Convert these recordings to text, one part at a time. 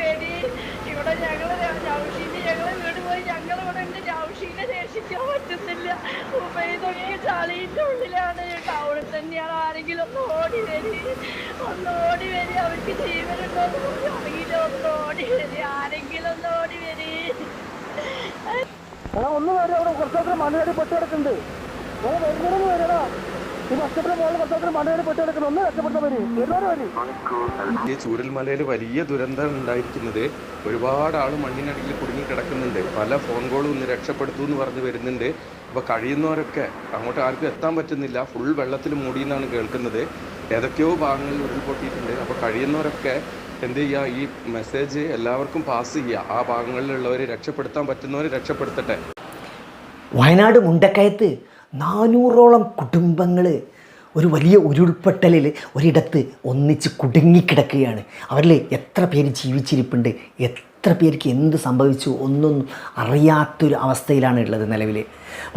വരി. ഇവിടെ ഞങ്ങള് നൗഷീന് ഞങ്ങളെ വീട് പോയി ഞങ്ങളിവിടെ ഉണ്ട്. നൗഷീനെ രക്ഷിക്കാൻ പറ്റുന്നില്ല. ഉബൈദൊക്കെ ചളിന്റെ ഉള്ളിലാണ്. ടൗണിൽ തന്നെയാണ്. ആരെങ്കിലും ഒന്ന് ഓടി വരി, ഒന്ന് ഓടി വരി. അവർക്ക് ജീവനുണ്ടോ എന്ന് പോലും അറിയില്ല. ഒന്ന് ഓടി വരി, ആരെങ്കിലും ഒന്ന് ഓടി വരി. ഒന്ന് വരെ അവിടെ കുറച്ചൊക്കെ മണ്ണിനടി പെട്ട് കിടക്കുന്നുണ്ട്. വരുന്നവരൊന്ന് വരടാ. ഈ ബസ്റ്റപ്പിന്റെ മുകളിൽ കുറച്ചൊക്കെ മണ്ണിനടി പെട്ട് കിടക്കുന്നു. ഒന്ന് രക്ഷപ്പെടുന്ന വരി, വരുന്നവരെ വരി. ഈ ചൂരൽമലയിൽ വലിയ ദുരന്തം ഉണ്ടായിരിക്കുന്നത്. ഒരുപാട് ആൾ മണ്ണിനടിയിൽ കുടുങ്ങി കിടക്കുന്നുണ്ട്. പല ഫോൺ കോളും ഒന്ന് രക്ഷപ്പെടുത്തു എന്ന് പറഞ്ഞ് വരുന്നുണ്ട്. അപ്പോൾ കഴിയുന്നവരൊക്കെ അങ്ങോട്ട് ആർക്കും എത്താൻ പറ്റുന്നില്ല. ഫുൾ വെള്ളത്തിൽ മൂടിയെന്നാണ് കേൾക്കുന്നത്. ഏതൊക്കെയോ ഭാഗങ്ങളിൽ ഉരുൾപൊട്ടിയിട്ടുണ്ട്. അപ്പോൾ കഴിയുന്നവരൊക്കെ എന്ത് ചെയ്യുക, ഈ മെസ്സേജ് എല്ലാവർക്കും പാസ് ചെയ്യുക. ആ ഭാഗങ്ങളിലുള്ളവർ രക്ഷപ്പെടുത്താൻ പറ്റുന്നവർ രക്ഷപ്പെടുത്തട്ടെ. വയനാട് മുണ്ടക്കയത്ത് 400ഓളം കുടുംബങ്ങൾ ഒരു വലിയ ഉരുൾപൊട്ടലിൽ ഒരിടത്ത് ഒന്നിച്ച് കുടുങ്ങിക്കിടക്കുകയാണ്. അവരിൽ എത്ര പേര് ജീവിച്ചിരിപ്പുണ്ട്, എത്ര പേർക്ക് എന്ത് സംഭവിച്ചു ഒന്നും അറിയാത്തൊരു അവസ്ഥയിലാണ് ഉള്ളത് നിലവിൽ.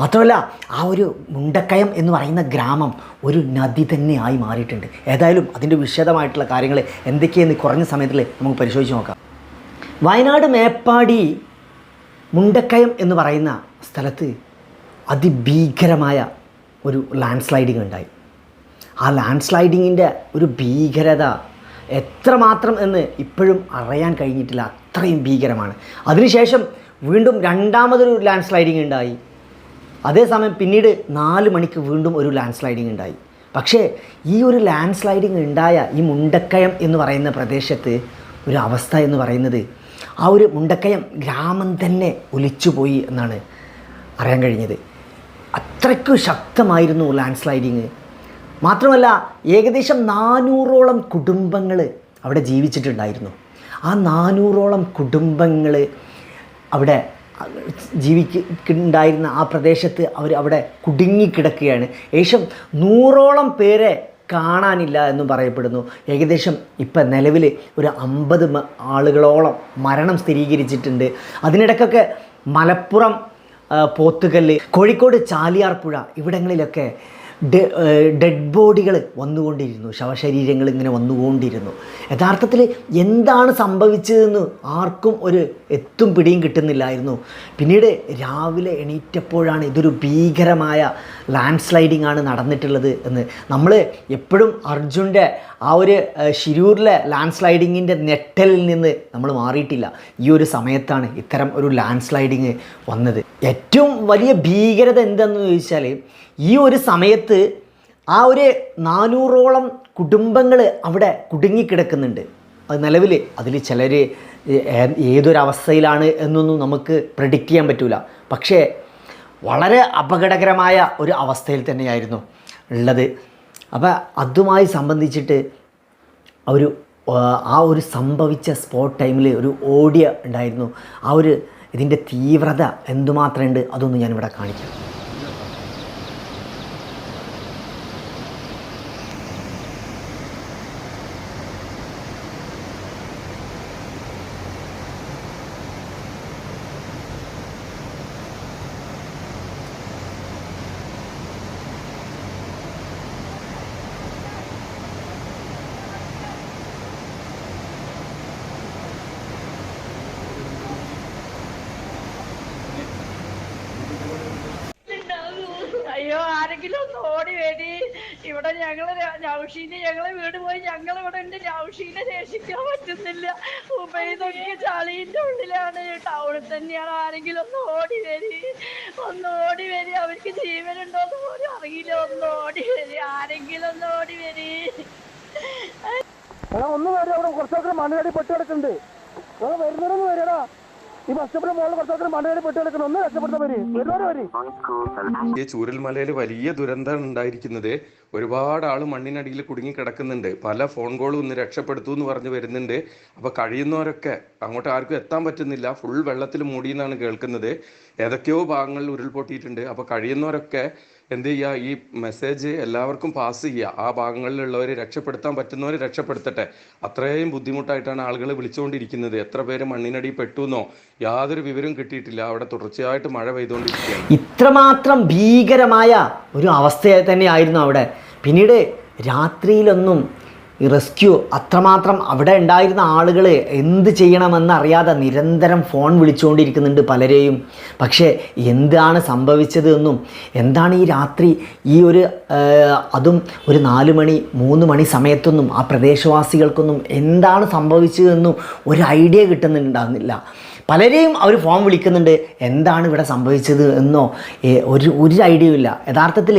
മാത്രമല്ല ആ ഒരു മുണ്ടക്കയം എന്ന് പറയുന്ന ഗ്രാമം ഒരു നദി തന്നെ ആയി മാറിയിട്ടുണ്ട്. ഏതായാലും അതിൻ്റെ വിശദമായിട്ടുള്ള കാര്യങ്ങൾ എന്തൊക്കെയെന്ന് കുറഞ്ഞ സമയത്തിൽ നമുക്ക് പരിശോധിച്ച് നോക്കാം. വയനാട് മേപ്പാടി മുണ്ടക്കയം എന്ന് പറയുന്ന സ്ഥലത്ത് അതിഭീകരമായ ഒരു ലാൻഡ് സ്ലൈഡിങ് ഉണ്ടായി. ആ ലാൻഡ് സ്ലൈഡിങ്ങിൻ്റെ ഒരു ഭീകരത എത്രമാത്രം എന്ന് ഇപ്പോഴും അറിയാൻ കഴിഞ്ഞിട്ടില്ല. അത്രയും ഭീകരമാണ്. അതിനുശേഷം വീണ്ടും രണ്ടാമതൊരു ലാൻഡ് സ്ലൈഡിങ് ഉണ്ടായി. അതേസമയം പിന്നീട് 4 മണിക്ക് വീണ്ടും ഒരു ലാൻഡ് സ്ലൈഡിങ് ഉണ്ടായി. പക്ഷേ ഈ ഒരു ലാൻഡ് സ്ലൈഡിങ് ഉണ്ടായ ഈ മുണ്ടക്കയം എന്ന് പറയുന്ന പ്രദേശത്ത് ഒരു അവസ്ഥ എന്ന് പറയുന്നത്, ആ ഒരു മുണ്ടക്കയം ഗ്രാമം തന്നെ ഒലിച്ചുപോയി എന്നാണ് അറിയാൻ കഴിഞ്ഞത്. അത്രയ്ക്ക് ശക്തമായിരുന്നു ലാൻഡ് സ്ലൈഡിങ്. മാത്രമല്ല ഏകദേശം 400ഓളം കുടുംബങ്ങൾ അവിടെ ജീവിച്ചിട്ടുണ്ടായിരുന്നു. ആ 400ഓളം കുടുംബങ്ങൾ അവിടെ ജീവിക്കുന്നുണ്ടായിരുന്ന ആ പ്രദേശത്ത് അവിടെ കുടുങ്ങിക്കിടക്കുകയാണ്. ഏകദേശം 100ഓളം പേരെ കാണാനില്ല എന്നും പറയപ്പെടുന്നു. ഏകദേശം ഇപ്പം നിലവിൽ ഒരു 50 ആളുകളോളം മരണം സ്ഥിരീകരിച്ചിട്ടുണ്ട്. അതിനിടയ്ക്കൊക്കെ മലപ്പുറം പോത്തുകല്ല്, കോഴിക്കോട് ചാലിയാർ പുഴ ഇവിടങ്ങളിലൊക്കെ ഡെഡ് ബോഡികൾ വന്നുകൊണ്ടിരുന്നു. ശവശരീരങ്ങൾ ഇങ്ങനെ വന്നുകൊണ്ടിരുന്നു. യഥാർത്ഥത്തിൽ എന്താണ് സംഭവിച്ചതെന്ന് ആർക്കും ഒരു എത്തും പിടിയും കിട്ടുന്നില്ലായിരുന്നു. പിന്നീട് രാവിലെ എണീറ്റപ്പോഴാണ് ഇതൊരു ഭീകരമായ ലാൻഡ് സ്ലൈഡിംഗ് ആണ് നടന്നിട്ടുള്ളത് എന്ന്. നമ്മൾ എപ്പോഴും അർജുൻ്റെ ആ ഒരു ശിരൂരിലെ ലാൻഡ് സ്ലൈഡിങ്ങിൻ്റെ ഞെട്ടലിൽ നിന്ന് നമ്മൾ മാറിയിട്ടില്ല. ഈ ഒരു സമയത്താണ് ഇത്തരം ഒരു ലാൻഡ് സ്ലൈഡിങ് വന്നത്. ഏറ്റവും വലിയ ഭീകരത എന്താണെന്ന് ചോദിച്ചാൽ, ഈ ഒരു സമയത്ത് ആ ഒരു 400ഓളം കുടുംബങ്ങൾ അവിടെ കുടുങ്ങിക്കിടക്കുന്നുണ്ട്. അത് നിലവിൽ അതിൽ ചിലർ ഏതൊരവസ്ഥയിലാണ് എന്നൊന്നും നമുക്ക് പ്രെഡിക്റ്റ് ചെയ്യാൻ പറ്റില്ല. പക്ഷേ വളരെ അപകടകരമായ ഒരു അവസ്ഥയിൽ തന്നെയായിരുന്നു ഉള്ളത്. അപ്പോൾ അതുമായി സംബന്ധിച്ചിട്ട് ആ ഒരു സംഭവിച്ച സ്പോട്ട് ടൈമിൽ ഒരു ഓഡിയോ ഉണ്ടായിരുന്നു. ആ ഒരു ഇതിൻ്റെ തീവ്രത എന്തുമാത്രമുണ്ട് അതൊന്നും ഞാനിവിടെ കാണിക്കാം. അയ്യോ, ആരെങ്കിലും ഒന്ന് ഓടി വരി. ഇവിടെ ഞങ്ങള് നൗഷീന് ഞങ്ങളെ വീട് പോയി ഞങ്ങളിവിടെ ഉണ്ട്. നൗഷീനെ രക്ഷിക്കാൻ പറ്റുന്നില്ല. ഉബൈദൊക്കെ ചളിന്റെ ഉള്ളിലാണ്. ടൗണിൽ തന്നെയാണ്. ആരെങ്കിലും ഒന്ന് ഓടി വരി, ഒന്ന് ഓടി വരി. അവർക്ക് ജീവനുണ്ടോ എന്ന് പോലും അറിയില്ല. ഒന്ന് ഓടി വരി, ആരെങ്കിലും ഒന്ന് ഓടി വരി. ഒന്ന് വരെ അവിടെ കുറച്ചൊക്കെ മണ്ണിനടി പെട്ട് കിടക്കുന്നുണ്ട്. വരുന്നവരൊന്ന് വരടാ. ഈ ബസ്റ്റപ്പിന്റെ മുകളിൽ കുറച്ചൊക്കെ മണ്ണിനടി പെട്ട് കിടക്കുന്നു. ഒന്ന് രക്ഷപ്പെടുന്ന വരി, വരുന്നവരെ വരി. ഈ ചൂരൽമലയിൽ വലിയ ദുരന്തം ഉണ്ടായിരിക്കുന്നത്. ഒരുപാട് ആൾ മണ്ണിനടിയിൽ കുടുങ്ങി കിടക്കുന്നുണ്ട്. പല ഫോൺ കോളും ഒന്ന് രക്ഷപ്പെടുത്തു എന്ന് പറഞ്ഞ് വരുന്നുണ്ട്. അപ്പോൾ കഴിയുന്നവരൊക്കെ അങ്ങോട്ട് ആർക്കും എത്താൻ പറ്റുന്നില്ല. ഫുൾ വെള്ളത്തിൽ മൂടിയെന്നാണ് കേൾക്കുന്നത്. ഏതൊക്കെയോ ഭാഗങ്ങളിൽ ഉരുൾപൊട്ടിയിട്ടുണ്ട്. അപ്പോൾ കഴിയുന്നവരൊക്കെ എന്ത് ചെയ്യുക, ഈ മെസ്സേജ് എല്ലാവർക്കും പാസ് ചെയ്യുക. ആ ഭാഗങ്ങളിലുള്ളവർ രക്ഷപ്പെടുത്താൻ പറ്റുന്നവർ രക്ഷപ്പെടുത്തട്ടെ. അത്രയും ബുദ്ധിമുട്ടായിട്ടാണ് ആളുകൾ വിളിച്ചുകൊണ്ടിരിക്കുന്നത്. എത്ര പേര് മണ്ണിനടി പെട്ടുന്നോ യാതൊരു വിവരവും കിട്ടിയിട്ടില്ല. അവിടെ തുടർച്ചയായിട്ട് മഴ പെയ്തുകൊണ്ടിരിക്കുകയാണ്. ഇത്രമാത്രം ഭീകരമായ ഒരു അവസ്ഥ തന്നെയായിരുന്നു അവിടെ. പിന്നീട് രാത്രിയിലൊന്നും ഈ റെസ്ക്യൂ അത്രമാത്രം അവിടെ ഉണ്ടായിരുന്ന ആളുകൾ എന്ത് ചെയ്യണമെന്നറിയാതെ നിരന്തരം ഫോൺ വിളിച്ചുകൊണ്ടിരിക്കുന്നുണ്ട് പലരെയും. പക്ഷേ എന്താണ് സംഭവിച്ചത് എന്നും എന്താണ് ഈ രാത്രി ഈ ഒരു അതും ഒരു 4 മണി 3 മണി സമയത്തൊന്നും ആ പ്രദേശവാസികൾക്കൊന്നും എന്താണ് സംഭവിച്ചതെന്നും ഒരു ഐഡിയ കിട്ടുന്നുണ്ടാകുന്നില്ല. പലരെയും അവർ ഫോൺ വിളിക്കുന്നുണ്ട്, എന്താണ് ഇവിടെ സംഭവിച്ചത് എന്നോ ഒരു ഐഡിയയും ഇല്ല. യഥാർത്ഥത്തിൽ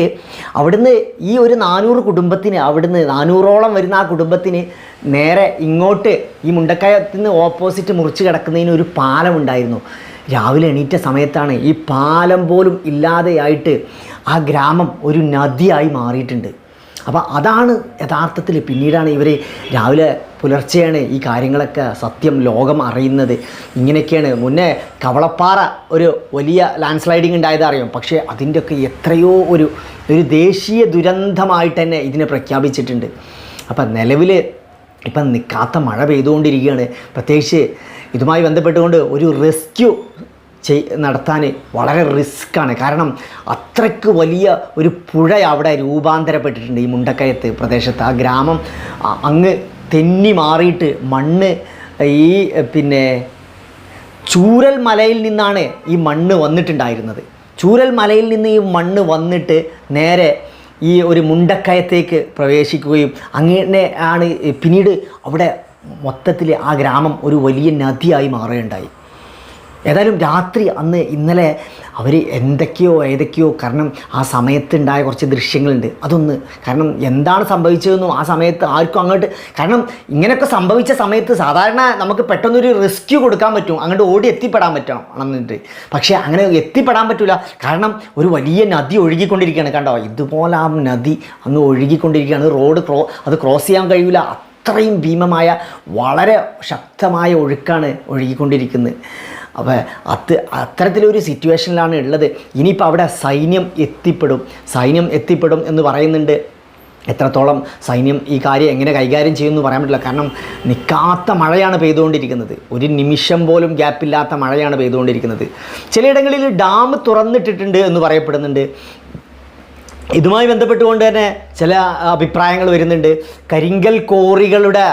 അവിടുന്ന് ഈ ഒരു 400 കുടുംബത്തിന്, അവിടുന്ന് 400ഓളം വരുന്ന ആ കുടുംബത്തിന് നേരെ ഇങ്ങോട്ട് ഈ മുണ്ടക്കയത്തിൽ നിന്ന് ഓപ്പോസിറ്റ് മുറിച്ച് കിടക്കുന്നതിന് ഒരു പാലമുണ്ടായിരുന്നു. രാവിലെ എണീറ്റ സമയത്താണ് ഈ പാലം പോലും ഇല്ലാതെയായിട്ട് ആ ഗ്രാമം ഒരു നദിയായി മാറിയിട്ടുണ്ട്. അപ്പോൾ അതാണ് യഥാർത്ഥത്തിൽ പിന്നീടാണ് ഇവർ രാവിലെ പുലർച്ചെയാണ് ഈ കാര്യങ്ങളൊക്കെ സത്യം ലോകം അറിയുന്നത്. ഇങ്ങനെയൊക്കെയാണ്. മുന്നേ കവളപ്പാറ ഒരു വലിയ ലാൻഡ് സ്ലൈഡിങ് ഉണ്ടായത് അറിയാം. പക്ഷേ അതിൻ്റെയൊക്കെ എത്രയോ ഒരു ദേശീയ ദുരന്തമായിട്ട് തന്നെ ഇതിനെ പ്രഖ്യാപിച്ചിട്ടുണ്ട്. അപ്പം നിലവിൽ ഇപ്പം നിൽക്കാത്ത മഴ പെയ്തുകൊണ്ടിരിക്കുകയാണ്. പ്രത്യേകിച്ച് ഇതുമായി ബന്ധപ്പെട്ടുകൊണ്ട് ഒരു റെസ്ക്യൂ നടത്താൻ വളരെ റിസ്ക്കാണ്. കാരണം അത്രയ്ക്ക് വലിയ ഒരു പുഴ അവിടെ രൂപാന്തരപ്പെട്ടിട്ടുണ്ട് ഈ മുണ്ടക്കയത്ത് പ്രദേശത്ത്. ആ ഗ്രാമം അങ്ങ് തെന്നി മാറിയിട്ട് മണ്ണ് ഈ ചൂരൽ മലയിൽ നിന്നാണ് ഈ മണ്ണ് വന്നിട്ടുണ്ടായിരുന്നത്. ചൂരൽ മലയിൽ നിന്ന് ഈ മണ്ണ് വന്നിട്ട് നേരെ ഈ ഒരു മുണ്ടക്കയത്തേക്ക് പ്രവേശിക്കുകയും അങ്ങനെ ആണ് പിന്നീട് അവിടെ മൊത്തത്തിൽ ആ ഗ്രാമം ഒരു വലിയ നദിയായി മാറുകയുണ്ടായി. ഏതായാലും രാത്രി ഇന്നലെ അവർ ഏതൊക്കെയോ കാരണം ആ സമയത്തുണ്ടായ കുറച്ച് ദൃശ്യങ്ങളുണ്ട്. അതൊന്ന് കാരണം എന്താണ് സംഭവിച്ചതെന്നും ആ സമയത്ത് ആർക്കും അങ്ങോട്ട്, കാരണം ഇങ്ങനെയൊക്കെ സംഭവിച്ച സമയത്ത് സാധാരണ നമുക്ക് പെട്ടെന്നൊരു റെസ്ക്യൂ കൊടുക്കാൻ പറ്റും, അങ്ങോട്ട് ഓടി എത്തിപ്പെടാൻ പറ്റണം എന്നിട്ട്. പക്ഷേ അങ്ങനെ എത്തിപ്പെടാൻ പറ്റില്ല. കാരണം ഒരു വലിയ നദി ഒഴുകിക്കൊണ്ടിരിക്കുകയാണ്. കണ്ടോ, ഇതുപോലെ ആ നദി അങ്ങ് ഒഴുകിക്കൊണ്ടിരിക്കുകയാണ്. റോഡ് അത് ക്രോസ് ചെയ്യാൻ കഴിയില്ല. അത്രയും ഭീമമായ വളരെ ശക്തമായ ഒഴുക്കാണ് ഒഴുകിക്കൊണ്ടിരിക്കുന്നത്. അപ്പോൾ അത്തരത്തിലൊരു സിറ്റുവേഷനിലാണ് ഉള്ളത്. ഇനിയിപ്പോൾ അവിടെ സൈന്യം എത്തിപ്പെടും എന്ന് പറയുന്നുണ്ട്. എത്രത്തോളം സൈന്യം ഈ കാര്യം എങ്ങനെ കൈകാര്യം ചെയ്യുമെന്ന് പറയാൻ പറ്റില്ല. കാരണം നിൽക്കാത്ത മഴയാണ് പെയ്തുകൊണ്ടിരിക്കുന്നത്. ഒരു നിമിഷം പോലും ഗ്യാപ്പില്ലാത്ത മഴയാണ് പെയ്തുകൊണ്ടിരിക്കുന്നത്. ചിലയിടങ്ങളിൽ ഡാം തുറന്നിട്ടിട്ടുണ്ട് എന്ന് പറയപ്പെടുന്നുണ്ട്. ഇതുമായി ബന്ധപ്പെട്ടുകൊണ്ട് തന്നെ ചില അഭിപ്രായങ്ങൾ വരുന്നുണ്ട്. കരിങ്കൽ കോറികളുടെ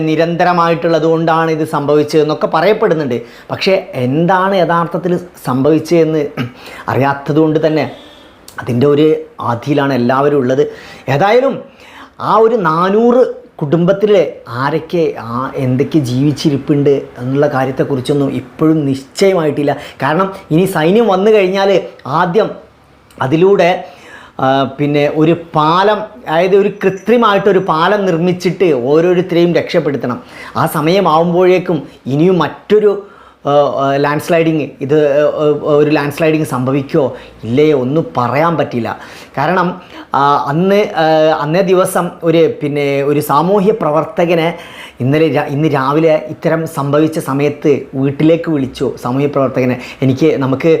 നിരന്തരമായിട്ടുള്ളത് കൊണ്ടാണ് ഇത് സംഭവിച്ചതെന്നൊക്കെ പറയപ്പെടുന്നുണ്ട്. പക്ഷേ എന്താണ് യഥാർത്ഥത്തിൽ സംഭവിച്ചതെന്ന് അറിയാത്തത് കൊണ്ട് തന്നെ അതിൻ്റെ ഒരു ആധിയിലാണ് എല്ലാവരും ഉള്ളത്. ഏതായാലും ആ ഒരു 400 കുടുംബത്തിൽ ആരൊക്കെ എന്തൊക്കെ ജീവിച്ചിരിപ്പുണ്ട് എന്നുള്ള കാര്യത്തെക്കുറിച്ചൊന്നും ഇപ്പോഴും നിശ്ചയമായിട്ടില്ല. കാരണം ഇനി സൈന്യം വന്നു കഴിഞ്ഞാൽ ആദ്യം അതിലൂടെ ഒരു പാലം, അതായത് ഒരു കൃത്രിമമായിട്ടൊരു പാലം നിർമ്മിച്ചിട്ട് ഓരോരുത്തരെയും രക്ഷപ്പെടുത്തണം. ആ സമയമാവുമ്പോഴേക്കും ഇനിയും മറ്റൊരു ലാൻഡ് സ്ലൈഡിങ് സംഭവിക്കുമോ ഇല്ലയോ ഒന്നും പറയാൻ പറ്റില്ല. കാരണം അന്നേ ദിവസം ഒരു സാമൂഹ്യ പ്രവർത്തകനെ ഇന്ന് രാവിലെ ഇത്തരം സംഭവിച്ച സമയത്ത് വീട്ടിലേക്ക് വിളിച്ചു സാമൂഹ്യ പ്രവർത്തകനെ. നമുക്ക്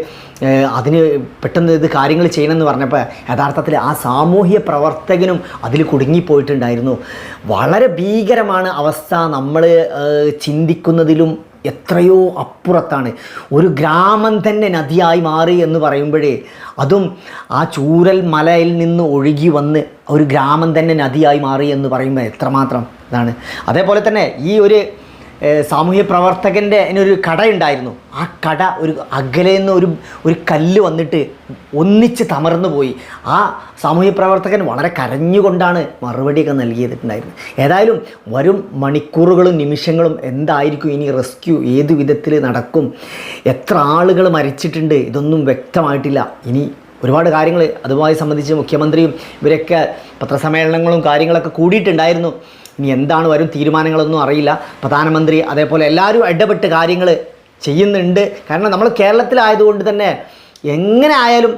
അതിന് പെട്ടെന്ന് ഇത് കാര്യങ്ങൾ ചെയ്യണമെന്ന് പറഞ്ഞപ്പോൾ യഥാർത്ഥത്തിൽ ആ സാമൂഹ്യ പ്രവർത്തകനും അതിൽ കുടുങ്ങിപ്പോയിട്ടുണ്ടായിരുന്നു. വളരെ ഭീകരമാണ് അവസ്ഥ. നമ്മൾ ചിന്തിക്കുന്നതിലും എത്രയോ അപ്പുറത്താണ്. ഒരു ഗ്രാമം തന്നെ നദിയായി മാറി എന്ന് പറയുമ്പോഴേ, അതും ആ ചൂരൽ മലയിൽ നിന്ന് ഒഴുകി വന്ന് ഒരു ഗ്രാമം തന്നെ നദിയായി മാറി എന്ന് പറയുമ്പോൾ എത്രമാത്രം ഇതാണ്. അതേപോലെ തന്നെ ഈ ഒരു സാമൂഹ്യ പ്രവർത്തകൻ്റെ അതിനൊരു കടയുണ്ടായിരുന്നു. ആ കട ഒരു അകലെ നിന്ന് ഒരു കല്ല് വന്നിട്ട് ഒന്നിച്ച് തമർന്നു പോയി. ആ സാമൂഹ്യ പ്രവർത്തകൻ വളരെ കരഞ്ഞുകൊണ്ടാണ് മറുപടിയൊക്കെ നൽകിയിട്ടുണ്ടായിരുന്നത്. ഏതായാലും വരും മണിക്കൂറുകളും നിമിഷങ്ങളും എന്തായിരിക്കും ഇനി റെസ്ക്യൂ ഏത് വിധത്തിൽ നടക്കും, എത്ര ആളുകൾ മരിച്ചിട്ടുണ്ട്, ഇതൊന്നും വ്യക്തമായിട്ടില്ല. ഇനി ഒരുപാട് കാര്യങ്ങൾ അതുമായി സംബന്ധിച്ച് മുഖ്യമന്ത്രിയും ഇവരൊക്കെ പത്രസമ്മേളനങ്ങളും കാര്യങ്ങളൊക്കെ കൂടിയിട്ടുണ്ടായിരുന്നു. ഇനി എന്താണ് വരും തീരുമാനങ്ങളൊന്നും അറിയില്ല. പ്രധാനമന്ത്രി അതേപോലെ എല്ലാവരും ഇടപെട്ട് കാര്യങ്ങൾ ചെയ്യുന്നുണ്ട്. കാരണം നമ്മൾ കേരളത്തിലായതുകൊണ്ട് തന്നെ എങ്ങനെ ആയാലും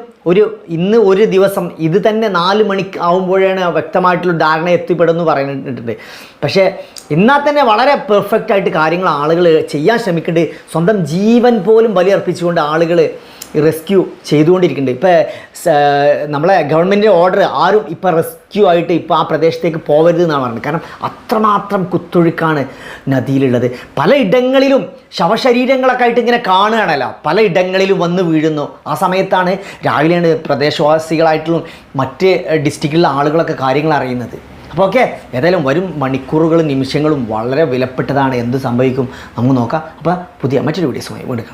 ഇന്ന് ഒരു ദിവസം ഇത് തന്നെ 4 മണിക്ക് ആവുമ്പോഴാണ് വ്യക്തമായിട്ടുള്ള ധാരണ എത്തിപ്പെടുമെന്ന് പറയുന്നുണ്ട്. പക്ഷേ എന്നാൽ തന്നെ വളരെ പെർഫെക്റ്റ് ആയിട്ട് കാര്യങ്ങൾ ആളുകൾ ചെയ്യാൻ ശ്രമിക്കുന്നുണ്ട്. സ്വന്തം ജീവൻ പോലും ബലിയർപ്പിച്ചുകൊണ്ട് ആളുകൾ റെസ്ക്യൂ ചെയ്തുകൊണ്ടിരിക്കുന്നുണ്ട്. ഇപ്പോൾ നമ്മളെ ഗവൺമെൻറ് ഓർഡർ ആരും ഇപ്പോൾ റെസ്ക്യൂ ആയിട്ട് ഇപ്പോൾ ആ പ്രദേശത്തേക്ക് പോകരുത് എന്നാണ് പറഞ്ഞത്. കാരണം അത്രമാത്രം കുത്തൊഴുക്കാണ് നദിയിലുള്ളത്. പലയിടങ്ങളിലും ശവശരീരങ്ങളൊക്കെ ആയിട്ട് ഇങ്ങനെ കാണുകയാണല്ലോ, പലയിടങ്ങളിലും വന്ന് വീഴുന്നു. ആ സമയത്താണ് രാവിലെയാണ് പ്രദേശവാസികളായിട്ടുള്ള മറ്റ് ഡിസ്ട്രിക്റ്റിലുള്ള ആളുകളൊക്കെ കാര്യങ്ങൾ അറിയുന്നത്. അപ്പോൾ ഓക്കെ, ഏതായാലും വരും മണിക്കൂറുകളും നിമിഷങ്ങളും വളരെ വിലപ്പെട്ടതാണ്. എന്ത് സംഭവിക്കും നമുക്ക് നോക്കാം. അപ്പോൾ പുതിയ മറ്റൊരു വീഡിയോസുമായി വീണ്ടും